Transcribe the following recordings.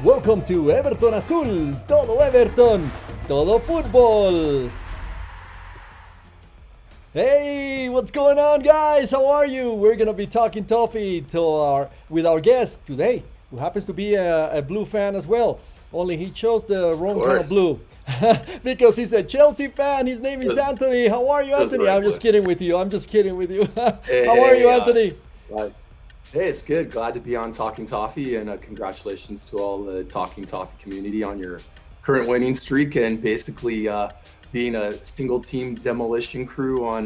Welcome to Everton Azul, todo Everton, todo football. Hey, what's going on, guys? How are you? We're gonna be talking toffee with our guest today, who happens to be a blue fan as well. Only he chose the wrong kind of blue because he's a Chelsea fan. His name is Anthony. How are you, Anthony? I'm just kidding with you. How are you, Anthony? Hey, it's good. Glad to be on Talking Toffee, and congratulations to all the Talking Toffee community on your current winning streak and basically being a single team demolition crew on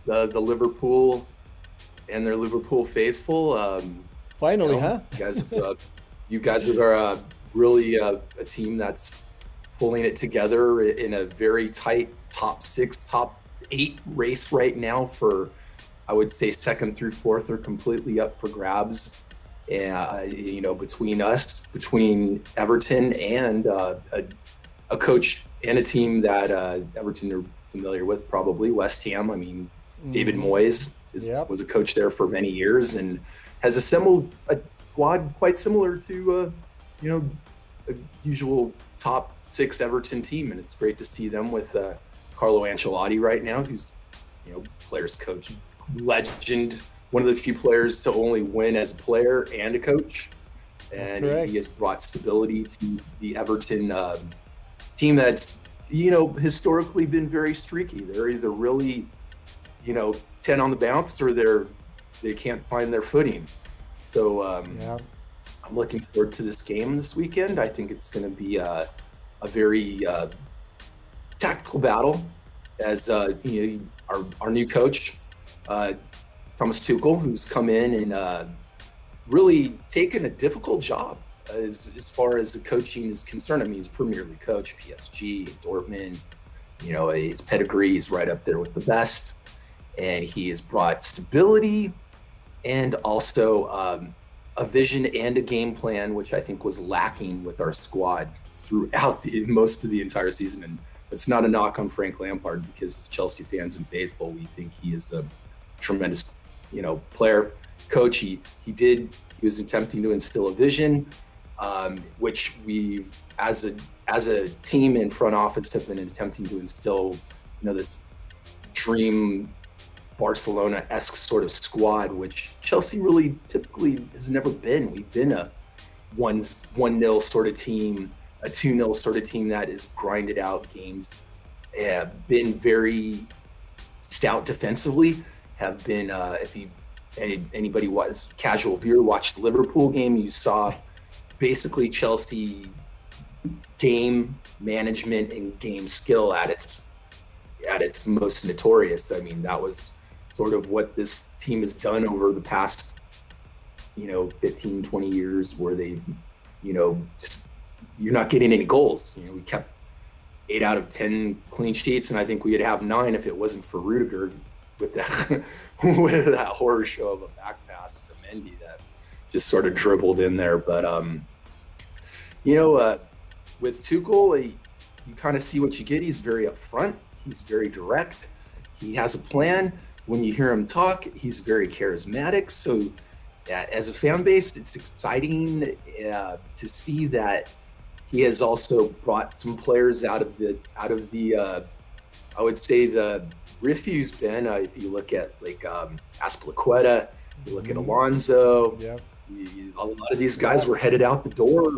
the Liverpool and their Liverpool faithful. Finally, huh? You guys are really a team that's pulling it together in a very tight top 6, top 8 race right now for, I would say, second through fourth are completely up for grabs. And, between Everton and a coach and a team that Everton are familiar with, probably West Ham. I mean, David Moyes was a coach there for many years and has assembled a squad quite similar to, a usual top 6 Everton team. And it's great to see them with Carlo Ancelotti right now, who's, players coach, legend, one of the few players to only win as a player and a coach. And he has brought stability to the Everton team that's, historically been very streaky. They're either really, 10 on the bounce or they can't find their footing. So I'm looking forward to this game this weekend. I think it's going to be a very tactical battle as our new coach, Thomas Tuchel, who's come in and really taken a difficult job as far as the coaching is concerned. I mean, he's Premier League coach, PSG, Dortmund. His pedigree is right up there with the best, and he has brought stability and also a vision and a game plan, which I think was lacking with our squad throughout most of the entire season. And it's not a knock on Frank Lampard, because Chelsea fans and faithful, we think he is a tremendous, player, coach. He was attempting to instill a vision, which we've, as a team in front office, have been attempting to instill, this dream Barcelona-esque sort of squad, which Chelsea really typically has never been. We've been a 1-0 sort of team, a 2-0 sort of team that has grinded out games, been very stout defensively, have been, anybody was casual viewer watched the Liverpool game, you saw basically Chelsea game management and game skill at its most notorious. I mean, that was sort of what this team has done over the past 15, 20 years, where they've just, you're not getting any goals. We kept 8 out of 10 clean sheets, and I think we'd have 9 if it wasn't for Rudiger with that with that horror show of a back pass to Mendy that just sort of dribbled in there. But with Tuchel, you kind of see what you get. He's very upfront. He's very direct. He has a plan. When you hear him talk, he's very charismatic. So as a fan base, it's exciting to see that he has also brought some players out of the I would say the refuse bin. If you look at like Aspilicueta, you look at Alonso, a lot of these guys were headed out the door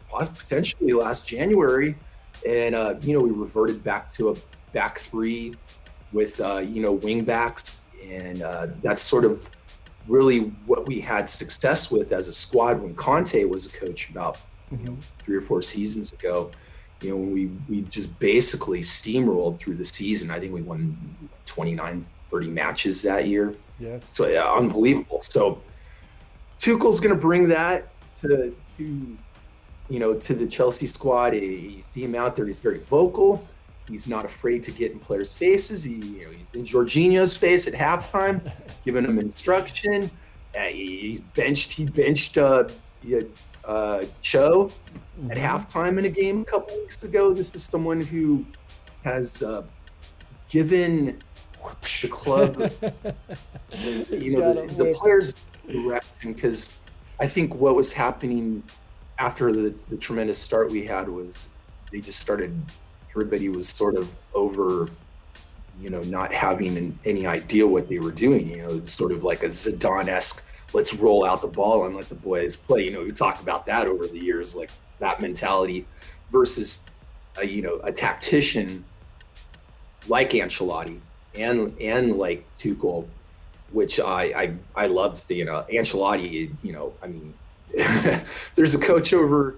potentially last January. And, we reverted back to a back 3 with, wing backs. And that's sort of really what we had success with as a squad when Conte was a coach about 3 or 4 seasons ago. When we just basically steamrolled through the season. I think we won 29, 30 matches that year. Yes. So unbelievable. So Tuchel's going to bring that to the Chelsea squad. You see him out there. He's very vocal. He's not afraid to get in players' faces. He's in Jorginho's face at halftime, giving him instruction. He benched Cho at halftime in a game a couple weeks ago. This is someone who has given the club, the players direction, because I think what was happening after the tremendous start we had was they just started, everybody was sort of over, not having any idea what they were doing. It's sort of like a Zidane-esque, let's roll out the ball and let the boys play. We talked about that over the years, like that mentality versus, a tactician like Ancelotti and like Tuchel, which I loved seeing. Ancelotti, I mean, there's a coach over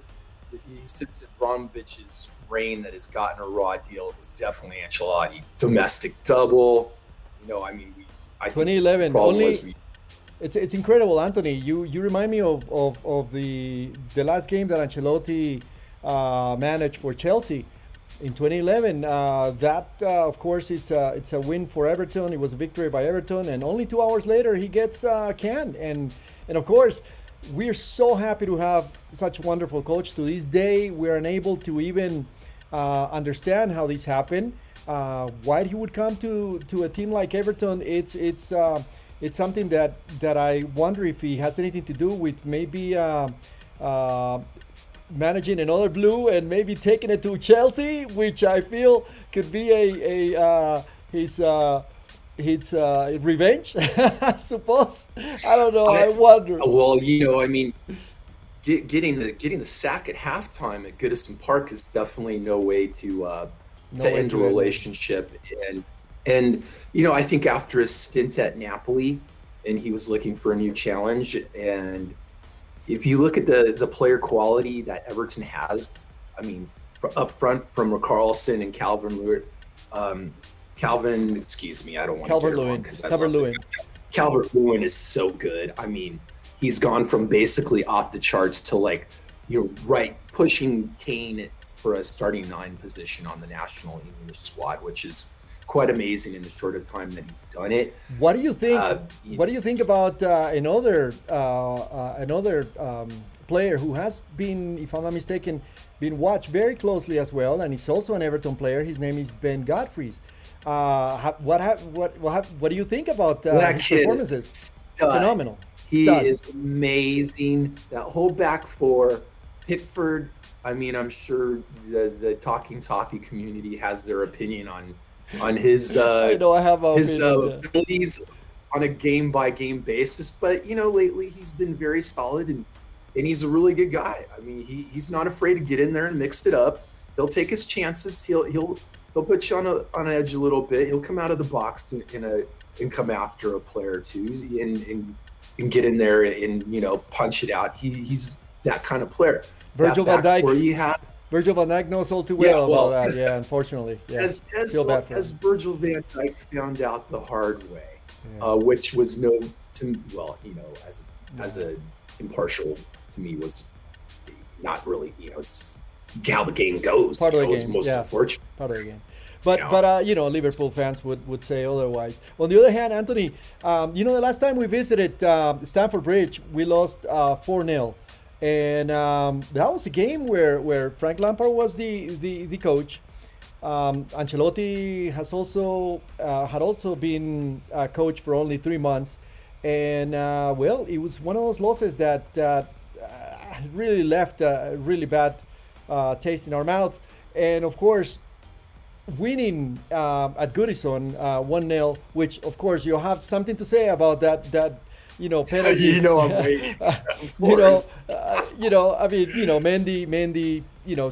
since Abramovich's reign that has gotten a raw deal. It was definitely Ancelotti. Domestic double, I mean, I 2011 only. It's incredible, Anthony. You remind me of the last game that Ancelotti managed for Chelsea in 2011. That of course it's a win for Everton. It was a victory by Everton, and only 2 hours later he gets canned. And of course we're so happy to have such a wonderful coach. To this day, we're unable to even understand how this happened. Why he would come to a team like Everton? It's something that I wonder if he has anything to do with maybe managing another blue and maybe taking it to Chelsea, which I feel could be his revenge. I suppose. I don't know. I wonder. Well, I mean, getting the sack at halftime at Goodison Park is definitely no way to end a relationship. And I think after his stint at Napoli, and he was looking for a new challenge. And if you look at the player quality that Everton has, I mean, up front from Carlson and excuse me, I don't want to get it wrong because Calvert-Lewin is so good. I mean, he's gone from basically off the charts to pushing Kane for a starting 9 position on the national English squad, which is quite amazing in the short of time that he's done it. What do you think? What do you think about another player who has been, if I'm not mistaken, been watched very closely as well, and he's also an Everton player. His name is Ben Godfrey's. What do you think about his performances? Phenomenal. He is amazing. That whole back four, Pickford. I mean, I'm sure the Talking Toffee community has their opinion on his I know I have his abilities on a game by game basis, but lately he's been very solid and he's a really good guy. I mean, he's not afraid to get in there and mix it up. He'll take his chances. He'll put you on edge a little bit. He'll come out of the box and come after a player or two and get in there and punch it out. He's that kind of player. Virgil van Dijk knows all too well about that. Yeah, unfortunately. Yeah. As Virgil van Dijk found out the hard way, which was as a impartial to me was not really how the game goes. Part of the game. Was most unfortunate. Part of the game. But Liverpool fans would say otherwise. On the other hand, Anthony, the last time we visited Stamford Bridge, we lost 4-0. And that was a game where Frank Lampard was the coach. Ancelotti had also been a coach for only 3 months, and it was one of those losses that really left a really bad taste in our mouths. And of course, winning at Goodison 1-0, which of course you have something to say about that penalty. I'm waiting. Mendy,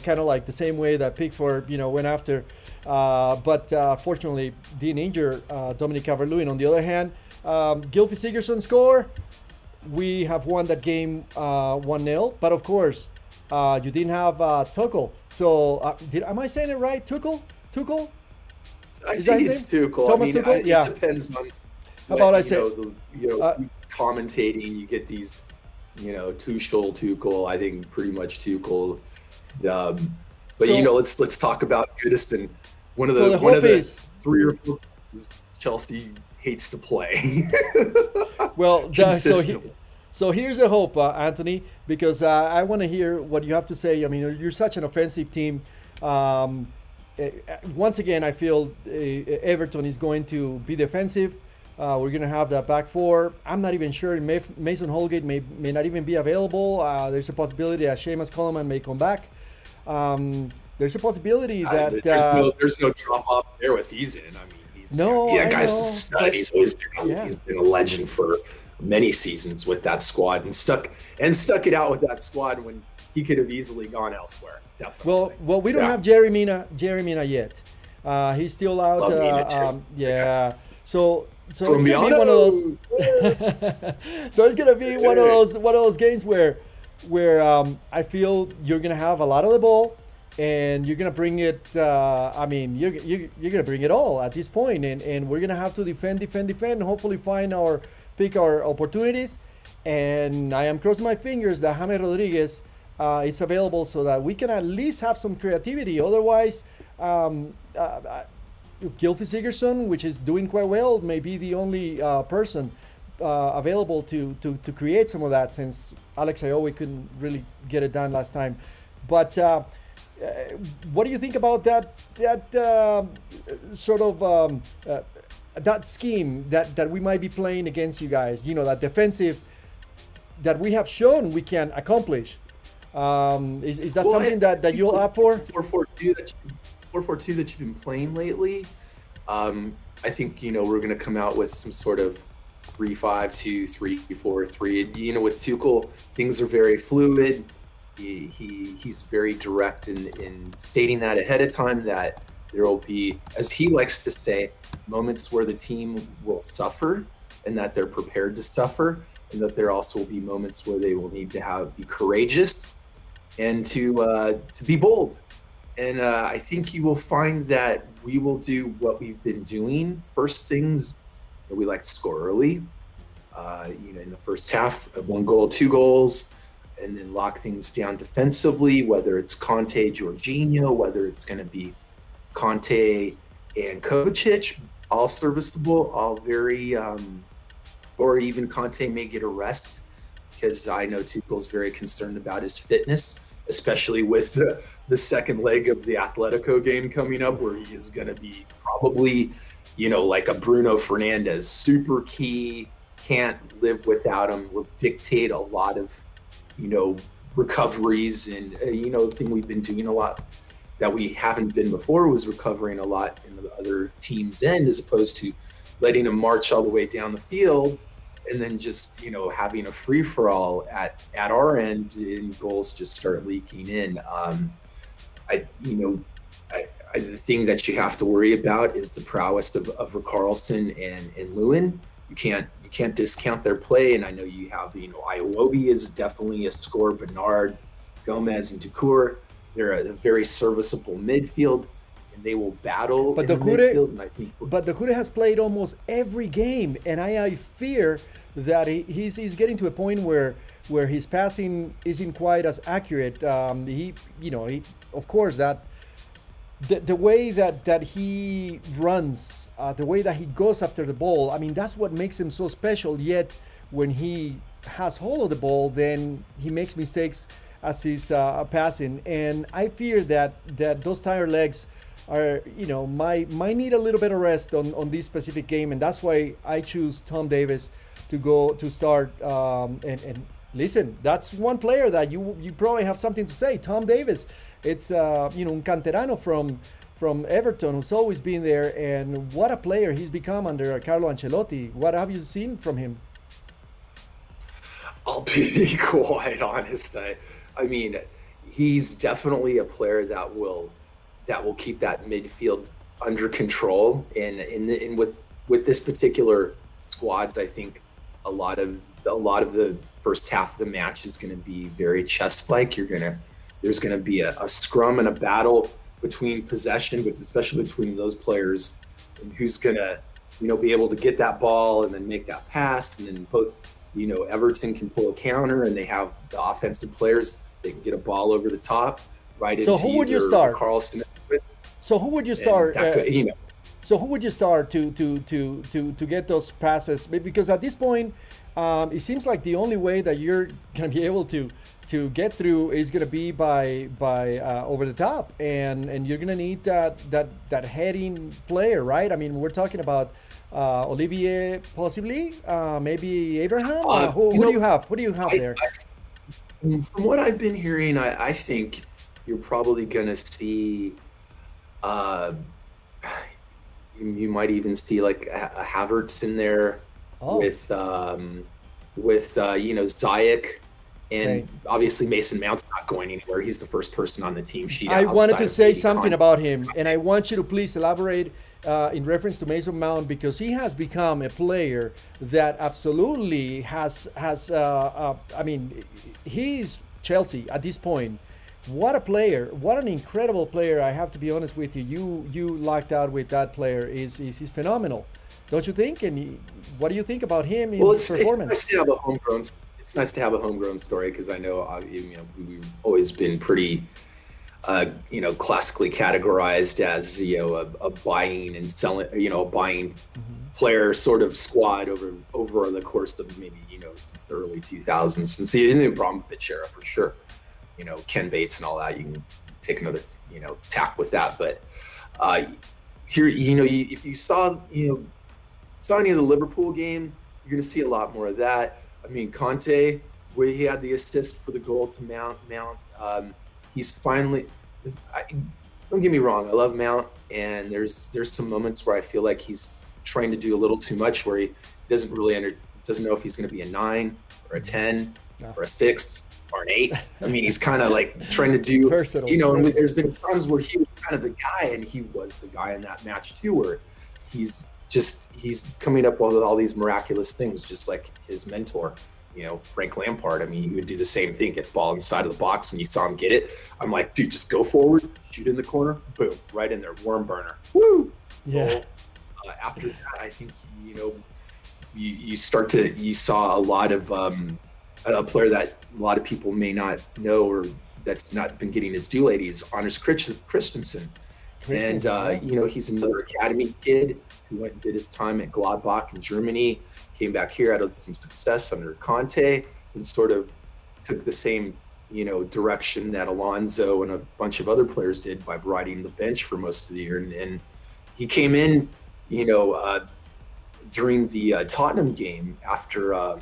kind of like the same way that Pickford, went after. But fortunately, didn't injure Dominic Calvert-Lewin. On the other hand, Gylfi Sigurdsson score. We have won that game 1-0. But of course, you didn't have Tuchel. So am I saying it right? Tuchel? I think it's Tuchel. Thomas Tuchel? It depends on. How about I say? Commentating, you get these, Tuchel. I think pretty much Tuchel. But let's talk about Goodison. One of the 3 or 4 places Chelsea hates to play. Well, consistently. So here's a hope, Anthony, because I want to hear what you have to say. I mean, you're such an offensive team. Once again, I feel Everton is going to be defensive. We're going to have that back four. I'm not even sure. Mason Holgate may not even be available. There's a possibility that Seamus Coleman may come back. There's a possibility that there's no drop off there with Eason. I mean, guy's a stud. He's always he's been a legend for many seasons with that squad and stuck it out with that squad when he could have easily gone elsewhere. Definitely. Well, we don't have Jerry Mina yet. He's still out. Okay. So it's gonna be one of those. So it's gonna be one of those games where I feel you're gonna have a lot of the ball, and you're gonna bring it. You're gonna bring it all at this point, and we're gonna have to defend, and hopefully pick our opportunities. And I am crossing my fingers that James Rodriguez is available so that we can at least have some creativity. Otherwise, Gylfi Sigurdsson, which is doing quite well, may be the only person available to create some of that, since Alex Iowi couldn't really get it done last time. But what do you think about that sort of that scheme that we might be playing against you guys? That defensive that we have shown we can accomplish. Is that something that you'll opt for? 4-4-2 that you've been playing lately. I think we're going to come out with some sort of 3-5-2, 3-4-3. With Tuchel, things are very fluid. He's very direct in stating that ahead of time, that there will be, as he likes to say, moments where the team will suffer, and that they're prepared to suffer, and that there also will be moments where they will need to be courageous and to be bold. And I think you will find that we will do what we've been doing. First things, we like to score early. In the first half, 1 goal, 2 goals, and then lock things down defensively, whether it's Conte, Jorginho, whether it's going to be Conte and Kovacic, all serviceable, all very, or even Conte may get a rest, because I know Tuchel's very concerned about his fitness, especially with the second leg of the Atletico game coming up, where he is going to be probably, like a Bruno Fernandes, super key, can't live without him, will dictate a lot of, recoveries. And, the thing we've been doing a lot that we haven't been before was recovering a lot in the other team's end, as opposed to letting him march all the way down the field and then just, having a free-for-all at our end, and goals just start leaking in. The thing that you have to worry about is the prowess of Carlson and Lewin. You can't discount their play, and I know you have, Iwobi is definitely a scorer, Bernard, Gomez, and Doucouré. They're a very serviceable midfield, and they will battle in the midfield. And I think Doucouré has played almost every game, and I fear that he's getting to a point where his passing isn't quite as accurate. He of course, that the way that he runs, the way that he goes after the ball, I mean, that's what makes him so special. Yet when he has hold of the ball, then he makes mistakes as he's passing, and I fear that those tired legs are, might need a little bit of rest on this specific game, and that's why I choose Tom Davies to start. And listen, that's one player that you probably have something to say. Tom Davies, it's un canterano from Everton, who's always been there, and what a player he's become under Carlo Ancelotti. What have you seen from him? I'll be quite honest. I mean, he's definitely a player that will keep that midfield under control. And with this particular squads, I think a lot of the first half of the match is going to be very chess-like. There's going to be a scrum and a battle between possession, but especially between those players, and who's going to be able to get that ball and then make that pass, and then both. Everton can pull a counter, and they have the offensive players. They can get a ball over the top, right into who would you start? Carlson. So who would you start? So who would you start to get those passes? Because at this point, it seems like the only way that you're going to be able to to get through is going to be by over the top, and you're going to need that heading player, right? I mean, we're talking about Olivier, possibly, maybe Abraham. Who do you have? What do you have there? From what I've been hearing, I think you're probably going to see. You might even see like a Havertz in there with Ziyech, and obviously Mason Mount's not going anywhere. He's the first person on the team sheet. I wanted to say something about him, and I want you to please elaborate in reference to Mason Mount, because he has become a player that absolutely has. I mean, he's Chelsea at this point. What a player! What an incredible player! I have to be honest with you. You locked out with that player. He's phenomenal, don't you think? And what do you think about him in his performance? It's nice to have a homegrown. It's nice to have a homegrown story, because I know we've always been pretty, classically categorized as a buying and selling, buying player sort of squad over the course of maybe since the early 2000s, since the Abramovich era for sure. Ken Bates and all that. You can take another, tack with that. But here, if you saw any of the Liverpool game, you're going to see a lot more of that. I mean, Conte, where he had the assist for the goal to Mount. He's finally. Don't get me wrong. I love Mount, and there's some moments where I feel like he's trying to do a little too much, where he doesn't know if he's going to be a 9 or a 10 or a 6. Or an 8. I mean, he's kind of like trying to do, versatile. And there's been times where he was kind of the guy, and he was the guy in that match too, where he's coming up with all these miraculous things, just like his mentor, Frank Lampard. I mean, he would do the same thing, get the ball inside of the box. When you saw him get it, I'm like, dude, just go forward, shoot in the corner, boom, right in there, worm burner. Woo! Yeah. After that, I think, you saw a lot of, a player that a lot of people may not know, or that's not been getting his due lately, is Anders Christensen. And, he's another academy kid who went and did his time at Gladbach in Germany, came back here, had some success under Conte, and sort of took the same, direction that Alonso and a bunch of other players did by riding the bench for most of the year. And he came in, during the Tottenham game after,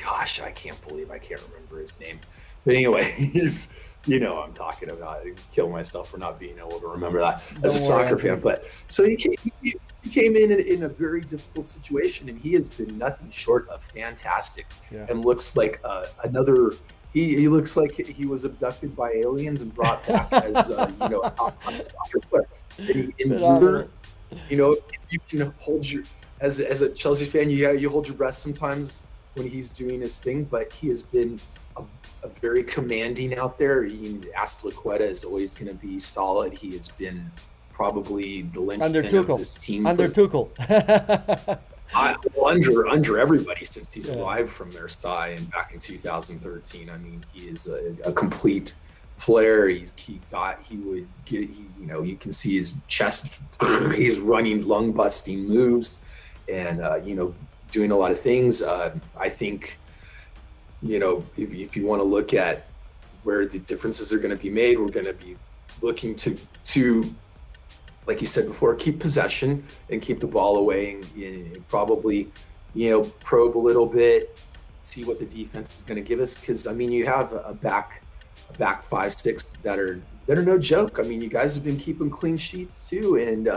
gosh, I can't believe I can't remember his name. But anyway, he's, I'm talking about. I kill myself for not being able to remember that as a soccer fan. But so he came in a very difficult situation, and he has been nothing short of fantastic, and looks like another. He looks like he was abducted by aliens and brought back as a soccer player. And if you can hold your as a Chelsea fan, you hold your breath sometimes when he's doing his thing, but he has been a very commanding out there. Azpilicueta is always going to be solid. He has been probably the linchpin of this team. Under Tuchel. Under everybody since he's arrived from Marseille and back in 2013. I mean, he is a complete player. You can see his chest. He's running lung busting moves, and doing a lot of things. I think, if you want to look at where the differences are going to be made, we're going to be looking to, like you said before, keep possession and keep the ball away, and probably, probe a little bit, see what the defense is going to give us. Because I mean, you have a back 5-6 that are no joke. I mean, you guys have been keeping clean sheets too, and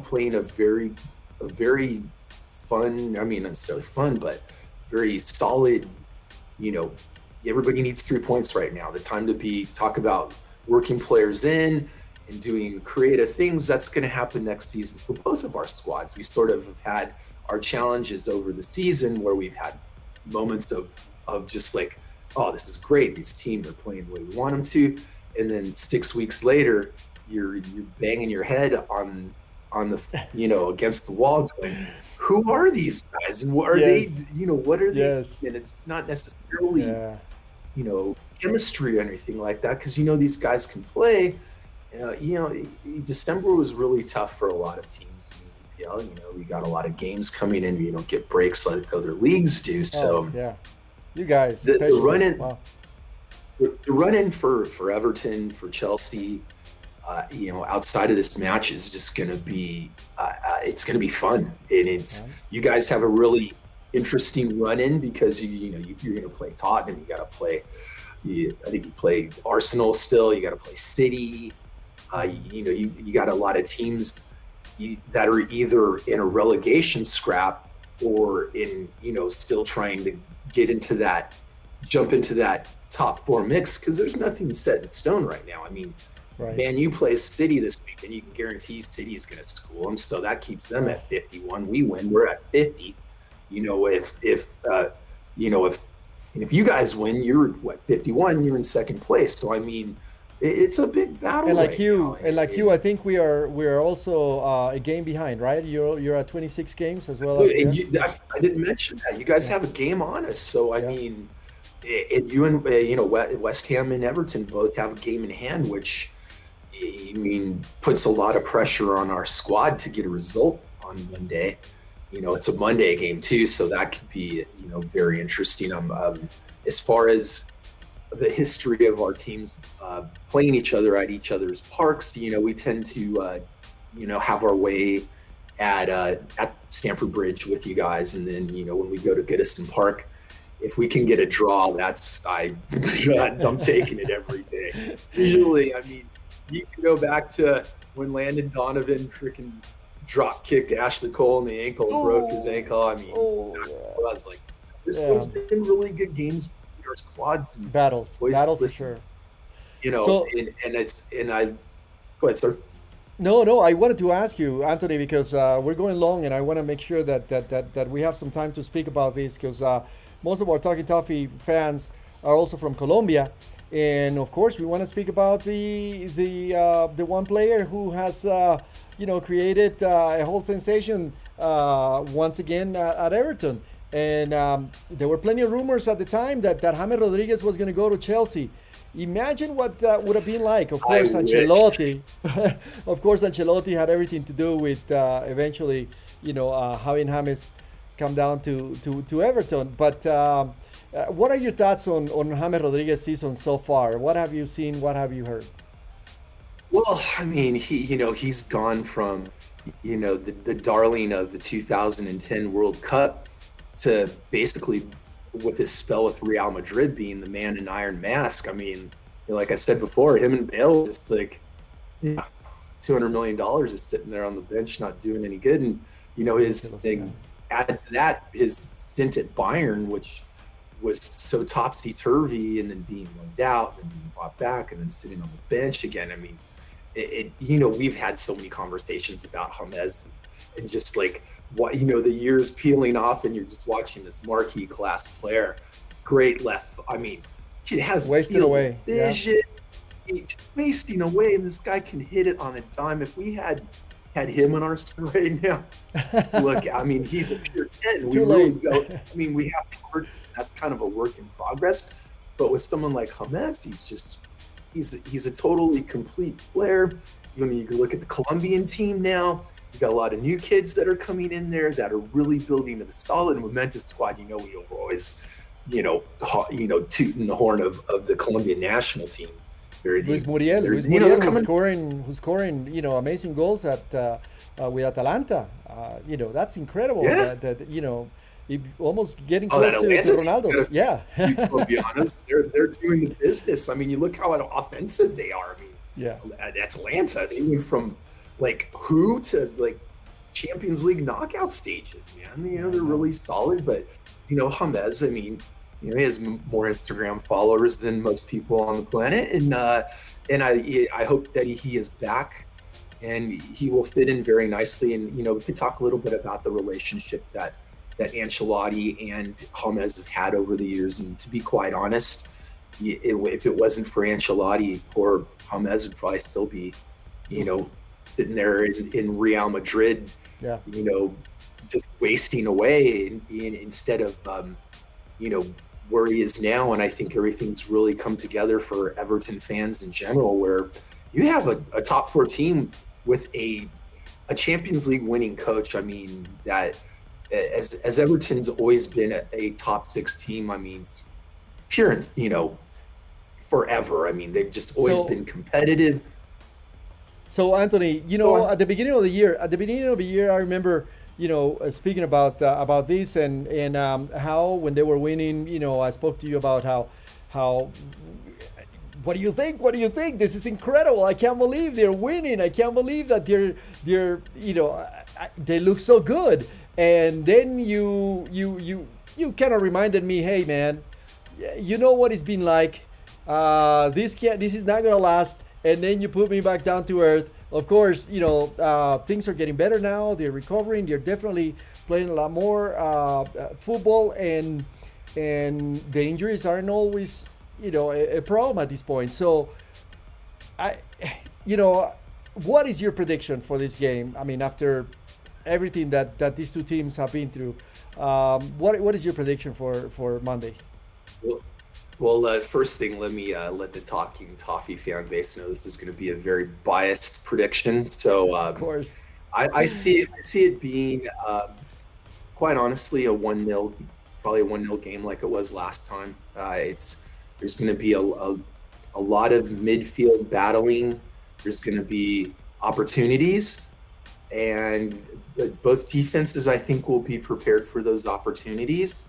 playing a very fun, I mean, not necessarily fun, but very solid, everybody needs 3 points right now. The time to talk about working players in and doing creative things. That's going to happen next season for both of our squads. We sort of have had our challenges over the season where we've had moments of just like, oh, this is great. These teams are playing the way we want them to. And then 6 weeks later, you're banging your head on the, against the wall going, who are these guys? And what are they, what are they? And it's not necessarily, chemistry or anything like that. Cause these guys can play. December was really tough for a lot of teams in the EPL. We got a lot of games coming in. You don't get breaks like other leagues do. So You guys, the especially. run in, Wow. the run in for Everton, for Chelsea, outside of this match is just going to be, it's going to be fun, and it's Right. you guys have a really interesting run in because you're going to play Tottenham, you got to play, I think you play Arsenal still, you got to play City, you got a lot of teams that are either in a relegation scrap or in still trying to jump into that top four mix, because there's nothing set in stone right now. I mean, Right. Man U plays City this week, and you can guarantee City is going to school them, so that keeps them at 51. We win, we're at 50. If you guys win, you're 51. You're in second place. So I mean, it's a big battle. And like right you, now. and like you, I think we are also a game behind, right? You're at 26 games as well as we are. I didn't mention that you guys Yeah. have a game on us. So I Yeah. mean, you and West Ham and Everton both have a game in hand, which puts a lot of pressure on our squad to get a result on Monday. It's a Monday game too, so that could be very interesting. As far as the history of our teams playing each other at each other's parks, we tend to have our way at Stamford Bridge with you guys, and then when we go to Goodison Park, if we can get a draw, I'm taking it every day. Usually, I mean, you can go back to when Landon Donovan freaking drop kicked Ashley Cole in the ankle and broke his ankle. I mean, I was like, there's been really good games in our squads and Battles for sure. Go ahead, sir. No, I wanted to ask you, Anthony, because we're going long, and I want to make sure that we have some time to speak about this, because most of our Talking Toffee fans are also from Colombia, and of course we want to speak about the one player who has created a whole sensation once again at Everton, and there were plenty of rumors at the time that James Rodriguez was going to go to Chelsea. Imagine what that would have been like. Of course, Ancelotti. Of course, Ancelotti had everything to do with eventually, having James come down to Everton. But what are your thoughts on James Rodriguez's season so far? What have you seen? What have you heard? Well, I mean, he's gone from, the darling of the 2010 World Cup to basically, with his spell with Real Madrid, being the man in iron mask. I mean, like I said before, him and Bale just like $200 million is sitting there on the bench, not doing any good. And his thing. Add to that his stint at Bayern, which was so topsy turvy, and then being loaned out, and being brought back, and then sitting on the bench again. I mean, we've had so many conversations about James, and just like what the years peeling off, and you're just watching this marquee class player, great left. I mean, he has wasted away vision, he's wasting away, and this guy can hit it on a dime. If we had him on our side right now, look, I mean, he's a pure 10. We really don't. I mean, we have cards. That's kind of a work in progress. But with someone like James, he's a totally complete player. You can look at the Colombian team now. You got a lot of new kids that are coming in there that are really building a solid and momentous squad. We always, tooting the horn of the Colombian national team. Luis Muriel, who's scoring, amazing goals at with Atalanta. That's incredible. Yeah. He almost getting close to Ronaldo. Yeah. To be honest, they're doing the business. I mean, you look how offensive they are. I mean, yeah. At Atalanta, they went from to Champions League knockout stages, man. They're really solid. But James, I mean, he has more Instagram followers than most people on the planet, and I hope that he is back, and he will fit in very nicely. And we could talk a little bit about the relationship that Ancelotti and James have had over the years. And to be quite honest, if it wasn't for Ancelotti, poor James would probably still be, sitting there in Real Madrid, just wasting away instead of, where he is now. And I think everything's really come together for Everton fans in general, where you have a top four team with a Champions League winning coach. I mean, that as Everton's always been a top six team, I mean, pure and forever. I mean, they've just always been competitive. So Anthony, at the beginning of the year, I remember, speaking about this and how when they were winning, I spoke to you about how. What do you think? What do you think? This is incredible. I can't believe they're winning. I can't believe that they're they look so good. And then you kind of reminded me, hey man, you know what it's been like. This is not gonna last. And then you put me back down to earth. Of course, things are getting better now. They're recovering. They're definitely playing a lot more football, and the injuries aren't always a problem at this point. So, what is your prediction for this game? I mean, after everything that these two teams have been through, what is your prediction for Monday? Well, first thing, let me let the Talking Toffee fan base know this is going to be a very biased prediction. So, of course, I see it being, quite honestly, probably a 1-0 game like it was last time. There's going to be a lot of midfield battling. There's going to be opportunities, and both defenses, I think, will be prepared for those opportunities.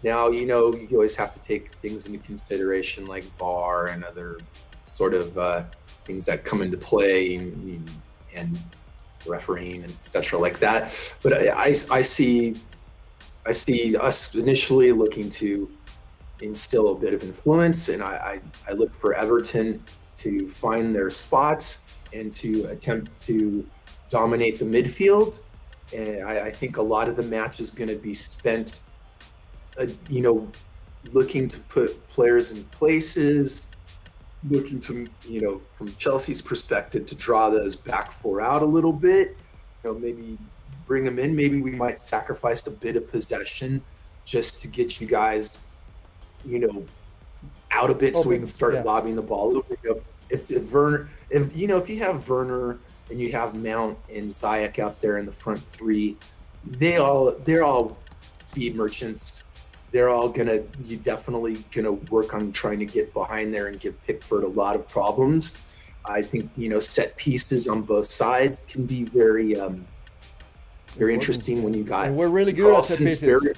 Now, you always have to take things into consideration like VAR and other sort of things that come into play and refereeing and etc. like that. But I see us initially looking to instill a bit of influence, and I look for Everton to find their spots and to attempt to dominate the midfield. And I think a lot of the match is going to be spent looking to put players in places, looking to, from Chelsea's perspective, to draw those back four out a little bit, maybe bring them in. Maybe we might sacrifice a bit of possession just to get you guys, out a bit so we can start lobbing the ball a little bit. If you have Werner and you have Mount and Ziyech out there in the front three, they're all speed merchants. You definitely gonna work on trying to get behind there and give Pickford a lot of problems. I think, set pieces on both sides can be very interesting when you got. And we're really good at set pieces.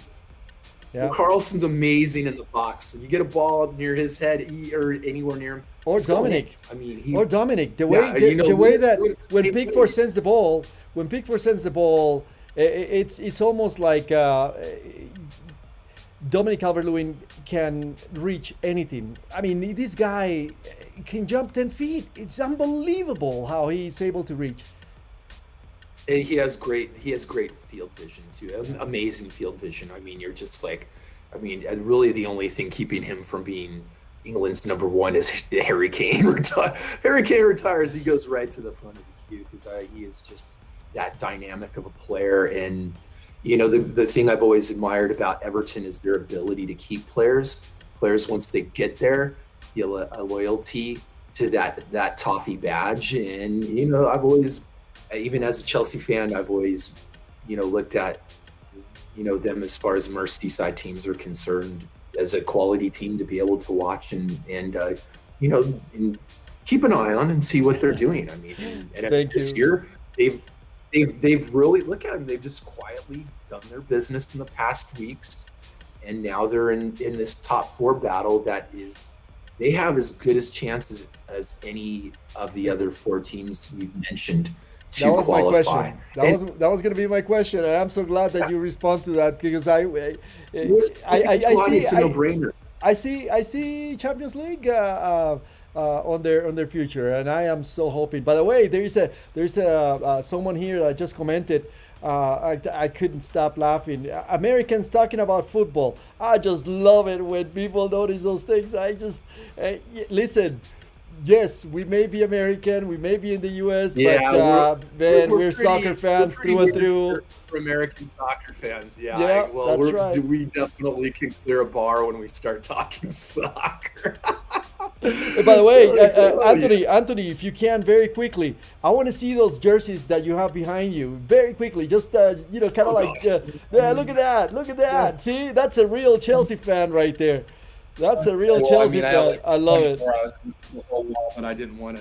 Carlson's amazing in the box. If you get a ball near his head or anywhere near him, or Dominic. The way that when Pickford sends the ball, it's almost like Dominic Calvert-Lewin can reach anything. I mean, this guy can jump 10 feet. It's unbelievable how he's able to reach. And he has great field vision too. Amazing field vision. I mean, really the only thing keeping him from being England's number one is Harry Kane. Harry Kane retires, he goes right to the front of the queue because he is just that dynamic of a player. And the thing I've always admired about Everton is their ability to keep players. Players, once they get there, feel a loyalty to that Toffee badge. And I've always, even as a Chelsea fan, I've always looked at them as far as Merseyside teams are concerned as a quality team to be able to watch and keep an eye on and see what they're doing. I mean, and this year they've really, look at them, they've just quietly done their business in the past weeks, and now they're in this top four battle that is, they have as good as chances as any of the other four teams we've mentioned to qualify. That was going to be my question, and I'm so glad that you respond to that, because I it's a no-brainer. I see Champions League on their future, and I am so hoping. By the way, there's someone here that just commented. I couldn't stop laughing. Americans talking about football. I just love it when people notice those things. I just listen. Yes, we may be American, we may be in the U.S., but we're soccer fans through and through. We're American soccer fans, that's right. We definitely can clear a bar when we start talking soccer. By the way, Anthony, if you can, very quickly, I want to see those jerseys that you have behind you. Very quickly, just kind of look at that. See, that's a real Chelsea fan right there. That's a real Well, I Chelsea mean, I had fan. like I love it. 24 hours the whole wall, but I didn't want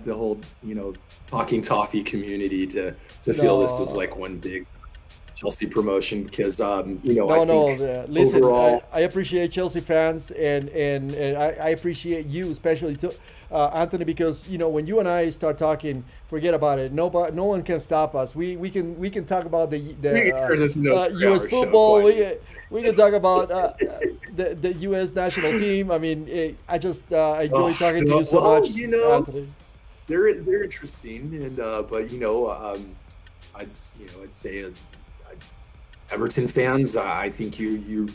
the whole talking toffee community to feel this was No, like one big Chelsea promotion because I no, no. think Listen, overall, I appreciate Chelsea fans, and I appreciate you, especially to Anthony, because when you and I start talking, forget about it. Nobody, no one can stop us. We can talk about we the can turn this into a U.S. 3-hour show football. quite We can talk about the U.S. national team. I mean, I just enjoy talking to you so well, much, Anthony. they're interesting, and but I'd say Everton fans, I think you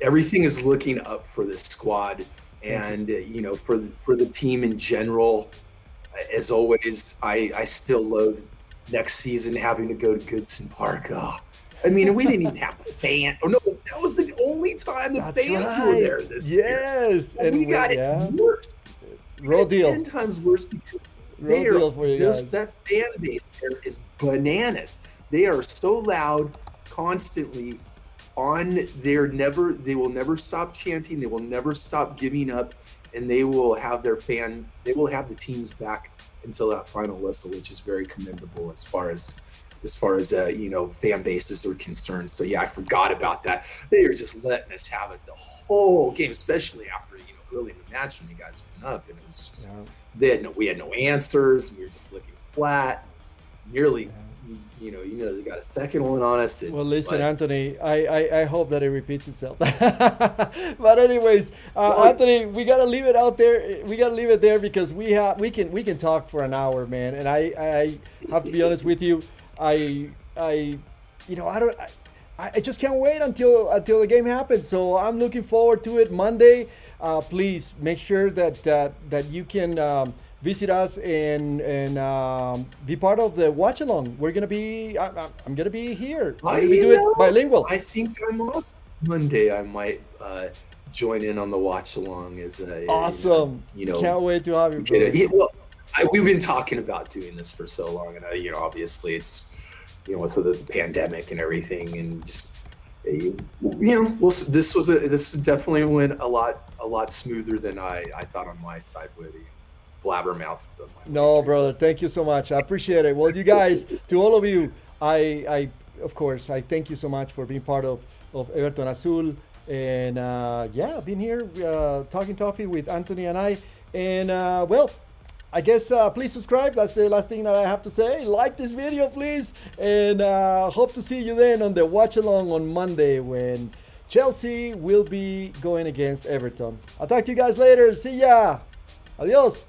everything is looking up for this squad, Thank you. and for the team in general. As always, I still love next season having to go to Goodson Park. Oh, I mean, we didn't even have the fan. Oh no, that was the only time the That's fans were right. there this year. Yes, And and we got it yeah, worse. We got raw it ten deal, times worse because raw deal for you guys. that fan base there is bananas. They are so loud, constantly on their never. They will never stop chanting. They will never stop giving up, and they will have They will have the teams back until that final whistle, which is very commendable as far as fan bases are concerned. So yeah, I forgot about that. They are just letting us have it the whole game, especially after early in the match when you guys went up, and it was just Yeah, we had no answers. We were just looking flat. Nearly, yeah. they got a second one on us. Well, It's listen, but Anthony, I hope that it repeats itself. But anyways, well, Anthony, we gotta leave it out there. We gotta leave it there because we can talk for an hour, man. And I have to be honest with you. I I don't. I just can't wait until the game happens. So I'm looking forward to it Monday. Please make sure that you can visit us and be part of the watch along. We're gonna be. I'm gonna be here. We're I gonna be doing it bilingual. I think I'm off Monday. I might join in on the watch along as Awesome. Can't wait to have you, get it. brother. Yeah, well, we've been talking about doing this for so long, and obviously it's with the pandemic and everything, and just this definitely went a lot smoother than I thought on my side with the blabbermouth of my way No, through brother. this. Thank you so much. I appreciate it. Well, you guys, to all of you, I of course, I thank you so much for being part of Everton Azul. And yeah, being here talking toffee with Anthony and I. And well, I guess please subscribe. That's the last thing that I have to say. Like this video, please. And hope to see you then on the watch along on Monday when Chelsea will be going against Everton. I'll talk to you guys later. See ya. Adios.